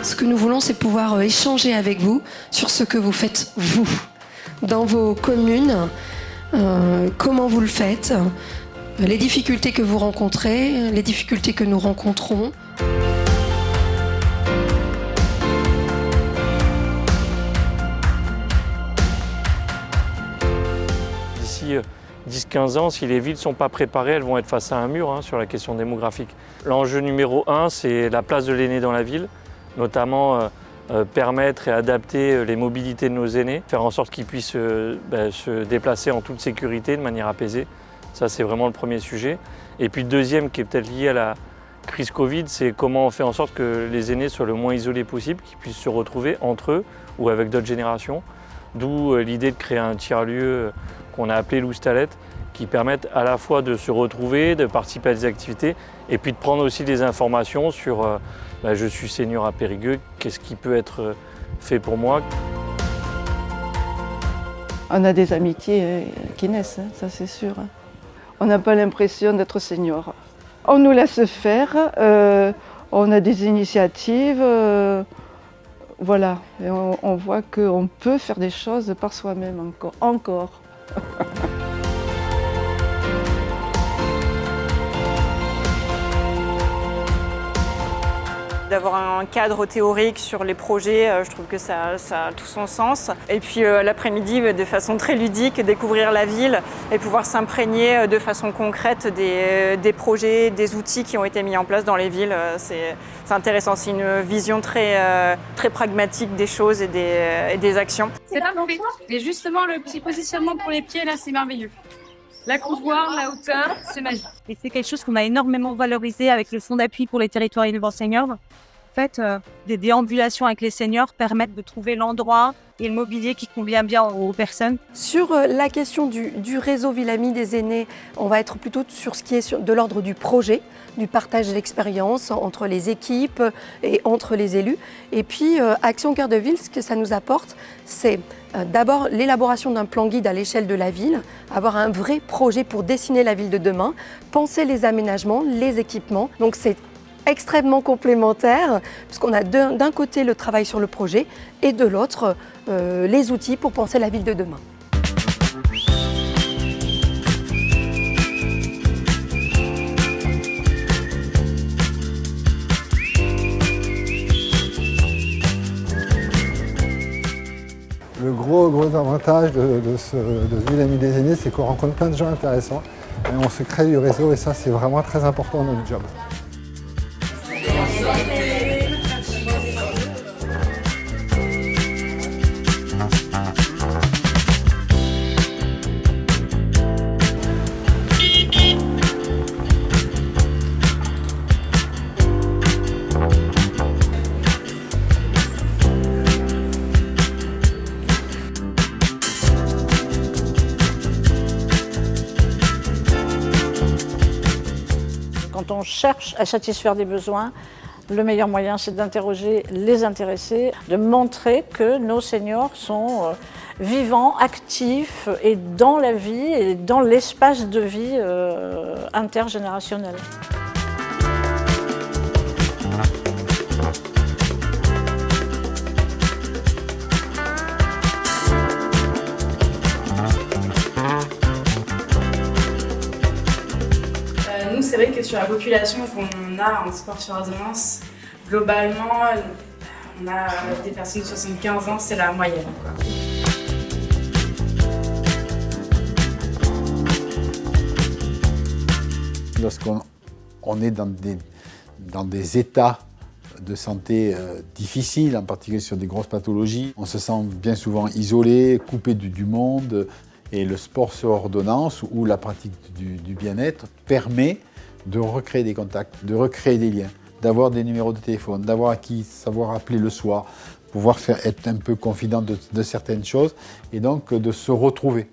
Ce que nous voulons, c'est pouvoir échanger avec vous sur ce que vous faites, vous, dans vos communes, comment vous le faites, les difficultés que vous rencontrez, les difficultés que nous rencontrons. D'ici 10-15 ans, si les villes ne sont pas préparées, elles vont être face à un mur sur la question démographique. L'enjeu numéro 1, c'est la place de l'aîné dans la ville, notamment permettre et adapter les mobilités de nos aînés, faire en sorte qu'ils puissent se déplacer en toute sécurité, de manière apaisée. Ça, c'est vraiment le premier sujet. Et puis le deuxième, qui est peut-être lié à la crise Covid, c'est comment on fait en sorte que les aînés soient le moins isolés possible, qu'ils puissent se retrouver entre eux ou avec d'autres générations. D'où l'idée de créer un tiers-lieu qu'on a appelé l'Oustalette, qui permettent à la fois de se retrouver, de participer à des activités, et puis de prendre aussi des informations sur je suis senior à Périgueux, qu'est-ce qui peut être fait pour moi. On a des amitiés qui naissent, ça c'est sûr. On n'a pas l'impression d'être senior. On nous laisse faire, on a des initiatives, voilà. Et on voit qu'on peut faire des choses par soi-même encore. D'avoir un cadre théorique sur les projets, je trouve que ça a tout son sens. Et puis l'après-midi, de façon très ludique, découvrir la ville et pouvoir s'imprégner de façon concrète des projets, des outils qui ont été mis en place dans les villes. C'est intéressant, c'est une vision très pragmatique des choses et des actions. C'est parfait. Et justement, le petit positionnement pour les pieds, là, c'est merveilleux. La couloir, la hauteur, c'est magique. Et c'est quelque chose qu'on a énormément valorisé avec le fonds d'appui pour les territoires innovants seniors. En fait, des déambulations avec les seniors permettent de trouver l'endroit et le mobilier qui convient bien aux personnes. Sur la question du réseau Ville-Amie des aînés, on va être plutôt sur ce qui est de l'ordre du projet, du partage d'expériences entre les équipes et entre les élus. Et puis, Action Cœur de Ville, ce que ça nous apporte, c'est d'abord l'élaboration d'un plan guide à l'échelle de la ville, avoir un vrai projet pour dessiner la ville de demain, penser les aménagements, les équipements. Donc c'est extrêmement complémentaire, puisqu'on a d'un côté le travail sur le projet et de l'autre les outils pour penser la ville de demain. Le gros avantage de Ville-Amie des aînés, c'est qu'on rencontre plein de gens intéressants et on se crée du réseau et ça c'est vraiment très important dans notre job. Quand on cherche à satisfaire des besoins, le meilleur moyen, c'est d'interroger les intéressés, de montrer que nos seniors sont vivants, actifs et dans la vie et dans l'espace de vie intergénérationnel. Nous, c'est vrai que sur la population qu'on a en sport sur ordonnance, globalement, on a des personnes de 75 ans, c'est la moyenne. Lorsqu'on est dans des états de santé difficiles, en particulier sur des grosses pathologies, on se sent bien souvent isolé, coupé du monde. Et le sport sur ordonnance ou la pratique du bien-être permet de recréer des contacts, de recréer des liens, d'avoir des numéros de téléphone, d'avoir à qui savoir appeler le soir, pouvoir être un peu confident de certaines choses et donc de se retrouver.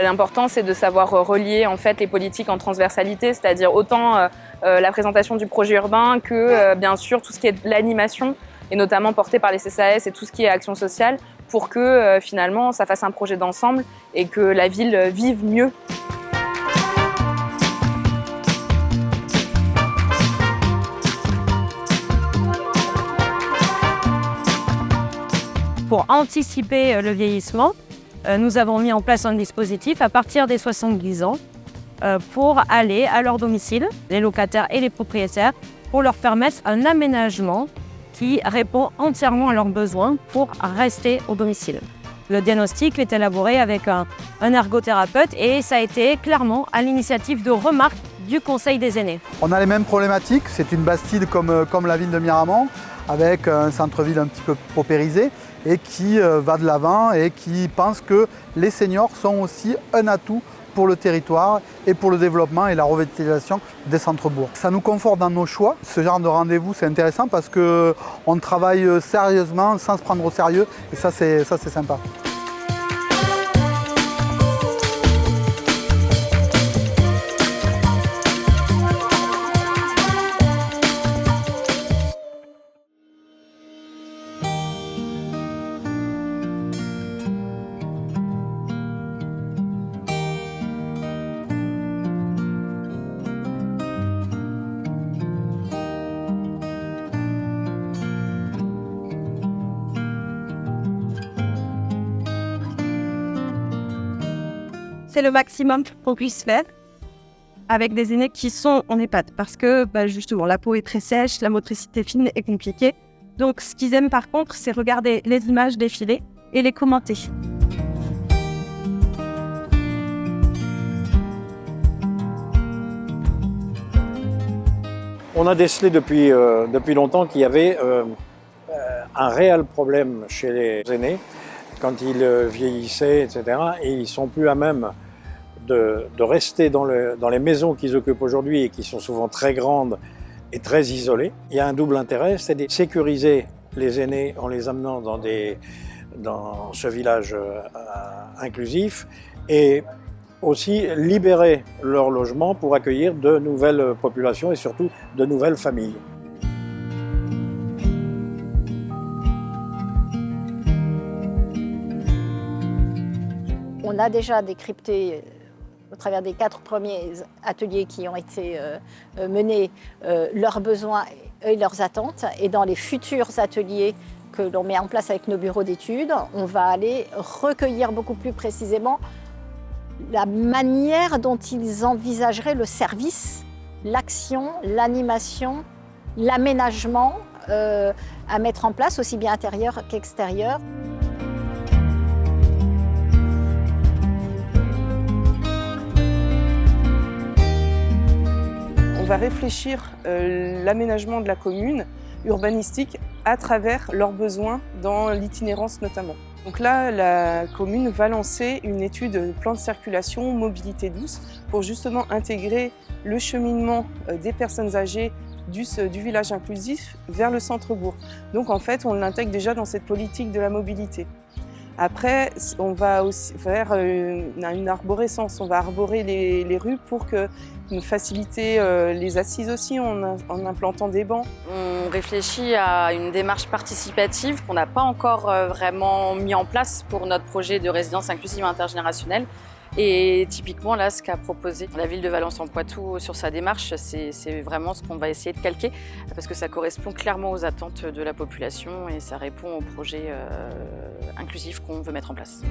L'important, c'est de savoir relier en fait les politiques en transversalité, c'est-à-dire autant la présentation du projet urbain que bien sûr tout ce qui est l'animation, et notamment porté par les CCAS et tout ce qui est action sociale, pour que finalement ça fasse un projet d'ensemble et que la ville vive mieux. Pour anticiper le vieillissement, nous avons mis en place un dispositif à partir des 70 ans pour aller à leur domicile, les locataires et les propriétaires, pour leur permettre un aménagement qui répond entièrement à leurs besoins pour rester au domicile. Le diagnostic est élaboré avec un ergothérapeute et ça a été clairement à l'initiative de remarques du Conseil des aînés. On a les mêmes problématiques, c'est une bastide comme la ville de Miramont, avec un centre-ville un petit peu paupérisé et qui va de l'avant et qui pense que les seniors sont aussi un atout pour le territoire et pour le développement et la revitalisation des centres-bourgs. Ça nous conforte dans nos choix. Ce genre de rendez-vous, c'est intéressant parce qu'on travaille sérieusement sans se prendre au sérieux et ça c'est sympa. C'est le maximum qu'on puisse faire avec des aînés qui sont en EHPAD parce que justement la peau est très sèche, la motricité fine est compliquée. Donc ce qu'ils aiment par contre, c'est regarder les images défiler et les commenter. On a décelé depuis longtemps qu'il y avait un réel problème chez les aînés quand ils vieillissaient, etc. Et ils ne sont plus à même de rester dans les maisons qu'ils occupent aujourd'hui et qui sont souvent très grandes et très isolées. Il y a un double intérêt, c'est de sécuriser les aînés en les amenant dans ce village inclusif et aussi libérer leur logement pour accueillir de nouvelles populations et surtout de nouvelles familles. On a déjà décrypté au travers des 4 premiers ateliers qui ont été menés leurs besoins et leurs attentes. Et dans les futurs ateliers que l'on met en place avec nos bureaux d'études, on va aller recueillir beaucoup plus précisément la manière dont ils envisageraient le service, l'action, l'animation, l'aménagement à mettre en place, aussi bien intérieur qu'extérieur. On va réfléchir l'aménagement de la commune urbanistique à travers leurs besoins dans l'itinérance notamment. Donc là, la commune va lancer une étude plan de circulation, mobilité douce, pour justement intégrer le cheminement des personnes âgées du village inclusif vers le centre-bourg. Donc en fait, on l'intègre déjà dans cette politique de la mobilité. Après, on va aussi faire une arborescence, on va arborer les rues pour nous faciliter les assises aussi en implantant des bancs. On réfléchit à une démarche participative qu'on n'a pas encore vraiment mis en place pour notre projet de résidence inclusive intergénérationnelle. Et typiquement, là, ce qu'a proposé la ville de Valence-en-Poitou sur sa démarche, c'est vraiment ce qu'on va essayer de calquer parce que ça correspond clairement aux attentes de la population et ça répond au projet inclusif qu'on veut mettre en place.